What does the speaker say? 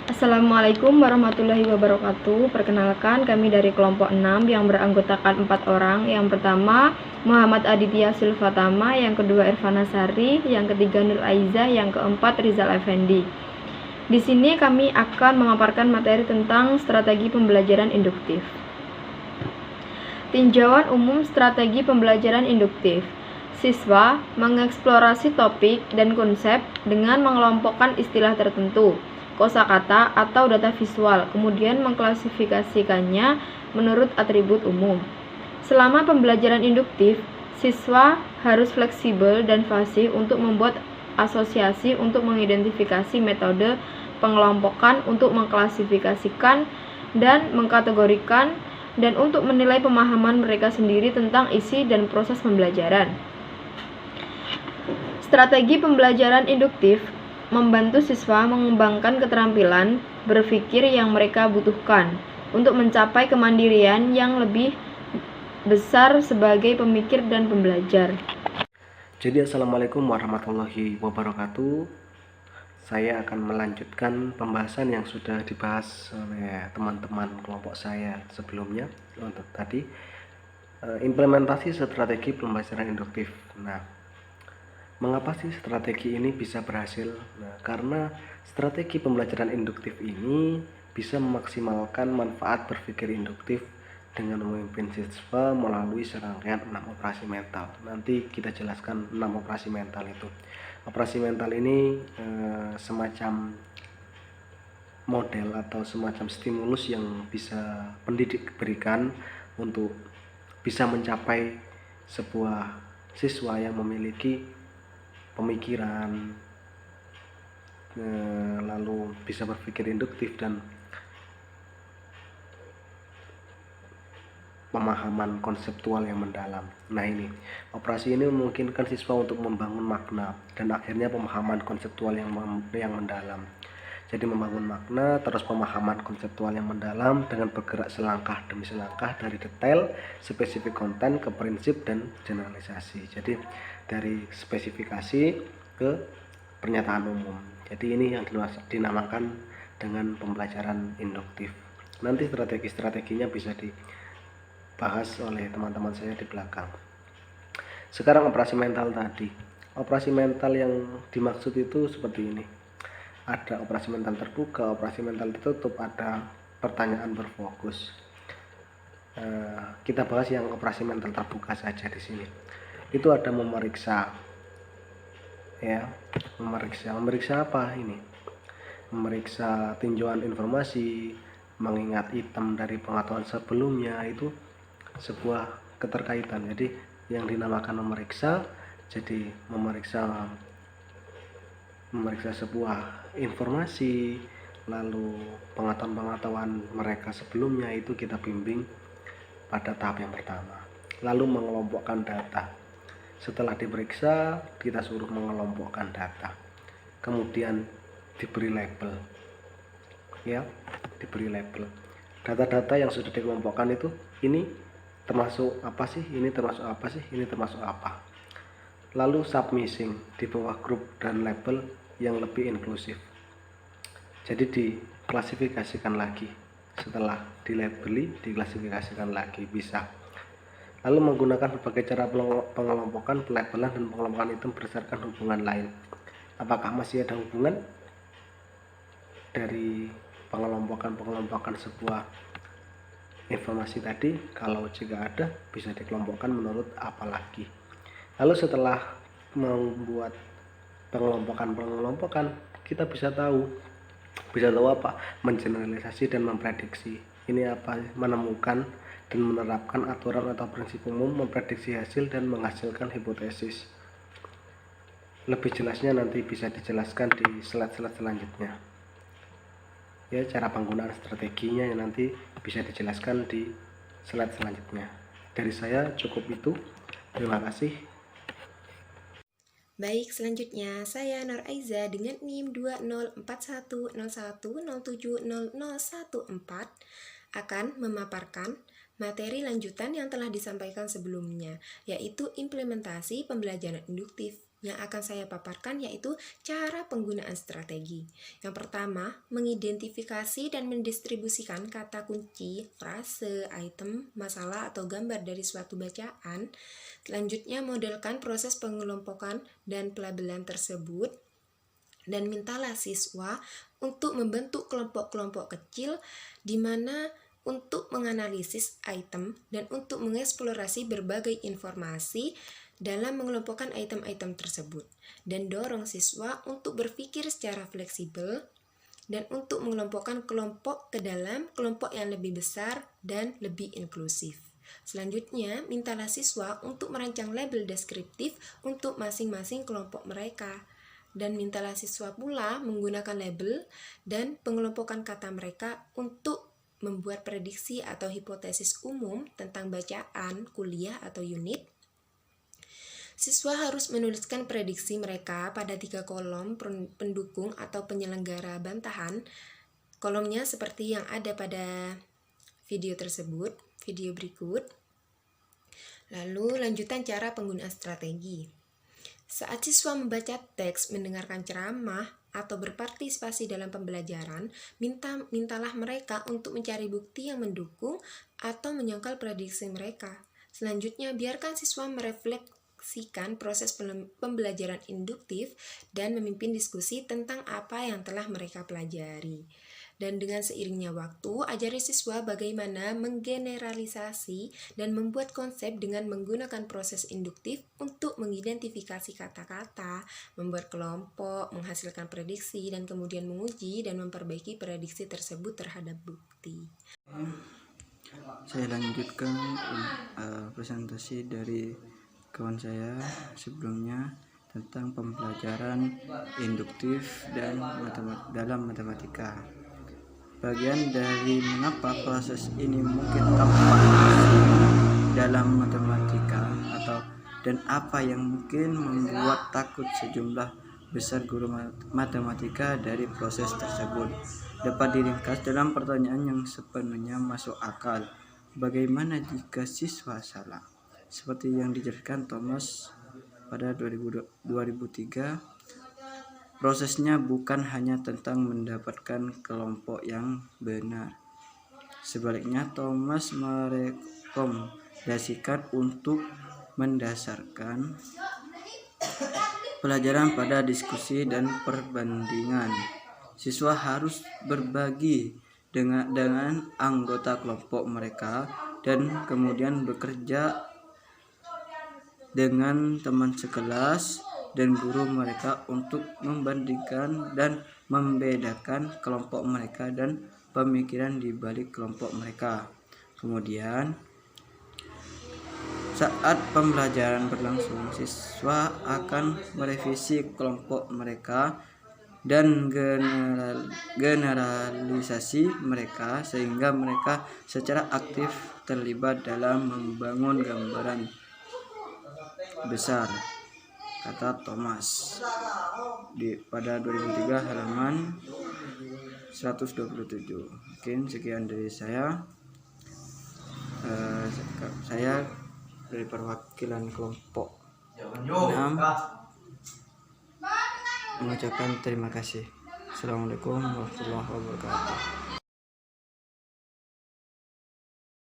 Assalamualaikum warahmatullahi wabarakatuh. Perkenalkan, kami dari kelompok 6 yang beranggotakan 4 orang. Yang pertama Muhammad Aditya Silvatama, yang kedua Irfana Sari, yang ketiga Nur Aiza, yang keempat Rizal Effendi. Di sini kami akan memaparkan materi tentang strategi pembelajaran induktif. Tinjauan umum strategi pembelajaran induktif. Siswa mengeksplorasi topik dan konsep dengan mengelompokkan istilah tertentu, kosakata atau data visual, kemudian mengklasifikasikannya menurut atribut umum. Selama pembelajaran induktif, siswa harus fleksibel dan fasih untuk membuat asosiasi untuk mengidentifikasi metode pengelompokan, untuk mengklasifikasikan dan mengkategorikan, dan untuk menilai pemahaman mereka sendiri tentang isi dan proses pembelajaran. Strategi pembelajaran induktif membantu siswa mengembangkan keterampilan berpikir yang mereka butuhkan untuk mencapai kemandirian yang lebih besar sebagai pemikir dan pembelajar. Jadi Assalamualaikum warahmatullahi wabarakatuh. Saya akan melanjutkan pembahasan yang sudah dibahas oleh teman-teman kelompok saya sebelumnya untuk tadi implementasi strategi pembelajaran induktif. Nah, mengapa sih strategi ini bisa berhasil? Nah, karena strategi pembelajaran induktif ini bisa memaksimalkan manfaat berpikir induktif dengan memimpin siswa melalui serangkaian 6 operasi mental. Nanti kita jelaskan 6 operasi mental itu. Operasi mental ini semacam model atau semacam stimulus yang bisa pendidik berikan untuk bisa mencapai sebuah siswa yang memiliki pemikiran, lalu bisa berpikir induktif dan pemahaman konseptual yang mendalam. Nah, ini operasi ini memungkinkan siswa untuk membangun makna dan akhirnya pemahaman konseptual yang mendalam. Jadi membangun makna terus pemahaman konseptual yang mendalam dengan bergerak selangkah demi selangkah dari detail, spesifik konten ke prinsip dan generalisasi. Jadi dari spesifikasi ke pernyataan umum. Jadi ini yang dinamakan dengan pembelajaran induktif. Nanti strategi-strateginya bisa dibahas oleh teman-teman saya di belakang. Sekarang operasi mental tadi. Operasi mental yang dimaksud itu seperti ini. Ada operasi mental terbuka, operasi mental tertutup, ada pertanyaan berfokus. Kita bahas yang operasi mental terbuka saja di sini. Itu ada memeriksa, ya, memeriksa apa ini? Memeriksa tinjauan informasi, mengingat item dari pengetahuan sebelumnya, itu sebuah keterkaitan. Jadi yang dinamakan memeriksa, jadi memeriksa sebuah informasi, lalu pengetahuan mereka sebelumnya itu kita bimbing pada tahap yang pertama. Lalu mengelompokkan data. Setelah diperiksa, kita suruh mengelompokkan data. Kemudian diberi label. Ya, diberi label. Data-data yang sudah dikelompokkan itu, ini termasuk apa sih? Ini termasuk apa sih? Ini termasuk apa? Lalu submissing di bawah grup dan label yang lebih inklusif. Jadi diklasifikasikan lagi. Setelah dilabeli, diklasifikasikan lagi bisa. Lalu menggunakan berbagai cara pengelompokan, pelabelan, dan pengelompokan itu berdasarkan hubungan lain. Apakah masih ada hubungan dari pengelompokan sebuah informasi tadi? Kalau jika ada, bisa dikelompokkan menurut apa lagi. Lalu setelah membuat pengelompokan, kita bisa tahu apa? Mengeneralisasi dan memprediksi. Ini apa? Menemukan dan menerapkan aturan atau prinsip umum, memprediksi hasil dan menghasilkan hipotesis. Lebih jelasnya nanti bisa dijelaskan di slide-slide selanjutnya. Ya, cara penggunaan strateginya yang nanti bisa dijelaskan di slide selanjutnya. Dari saya cukup itu. Terima kasih. Baik, selanjutnya saya Nur Aiza dengan NIM 204101070014 akan memaparkan materi lanjutan yang telah disampaikan sebelumnya, yaitu implementasi pembelajaran induktif. yang akan saya paparkan yaitu cara penggunaan strategi. Yang pertama, mengidentifikasi dan mendistribusikan kata kunci, frase, item, masalah, atau gambar dari suatu bacaan. Selanjutnya, modelkan proses pengelompokan dan pelabelan tersebut. Dan mintalah siswa untuk membentuk kelompok-kelompok kecil di mana untuk menganalisis item dan untuk mengeksplorasi berbagai informasi dalam mengelompokkan item-item tersebut, dan dorong siswa untuk berpikir secara fleksibel dan untuk mengelompokkan kelompok ke dalam kelompok yang lebih besar dan lebih inklusif. Selanjutnya, mintalah siswa untuk merancang label deskriptif untuk masing-masing kelompok mereka, dan mintalah siswa pula menggunakan label dan pengelompokan kata mereka untuk membuat prediksi atau hipotesis umum tentang bacaan, kuliah, atau unit. Siswa harus menuliskan prediksi mereka pada 3 kolom pendukung atau penyelenggara bantahan. Kolomnya seperti yang ada pada video tersebut, video berikut. Lalu lanjutan cara penggunaan strategi. Saat siswa membaca teks, mendengarkan ceramah, atau berpartisipasi dalam pembelajaran, mintalah mereka untuk mencari bukti yang mendukung atau menyangkal prediksi mereka. Selanjutnya, biarkan siswa merefleksikan proses pembelajaran induktif dan memimpin diskusi tentang apa yang telah mereka pelajari. Dan dengan seiringnya waktu, ajari siswa bagaimana menggeneralisasi dan membuat konsep dengan menggunakan proses induktif untuk mengidentifikasi kata-kata, membuat kelompok, menghasilkan prediksi, dan kemudian menguji dan memperbaiki prediksi tersebut terhadap bukti. Saya lanjutkan presentasi dari kawan saya sebelumnya tentang pembelajaran induktif dan dalam matematika. Bagian dari mengapa proses ini mungkin tampak dalam matematika dan apa yang mungkin membuat takut sejumlah besar guru matematika dari proses tersebut dapat diringkas dalam pertanyaan yang sepenuhnya masuk akal. Bagaimana jika siswa salah? Seperti yang dijelaskan Thomas pada 2003, prosesnya bukan hanya tentang mendapatkan kelompok yang benar. Sebaliknya, Thomas merekomendasikan untuk mendasarkan pelajaran pada diskusi dan perbandingan. Siswa harus berbagi dengan anggota kelompok mereka dan kemudian bekerja dengan teman sekelas dan guru mereka untuk membandingkan dan membedakan kelompok mereka dan pemikiran di balik kelompok mereka. Kemudian, saat pembelajaran berlangsung, siswa akan merevisi kelompok mereka dan generalisasi mereka sehingga mereka secara aktif terlibat dalam membangun gambaran besar, kata Thomas pada 2003 halaman 127. Mungkin sekian dari saya. Saya dari perwakilan kelompok 6 mengucapkan terima kasih. Assalamualaikum warahmatullahi wabarakatuh.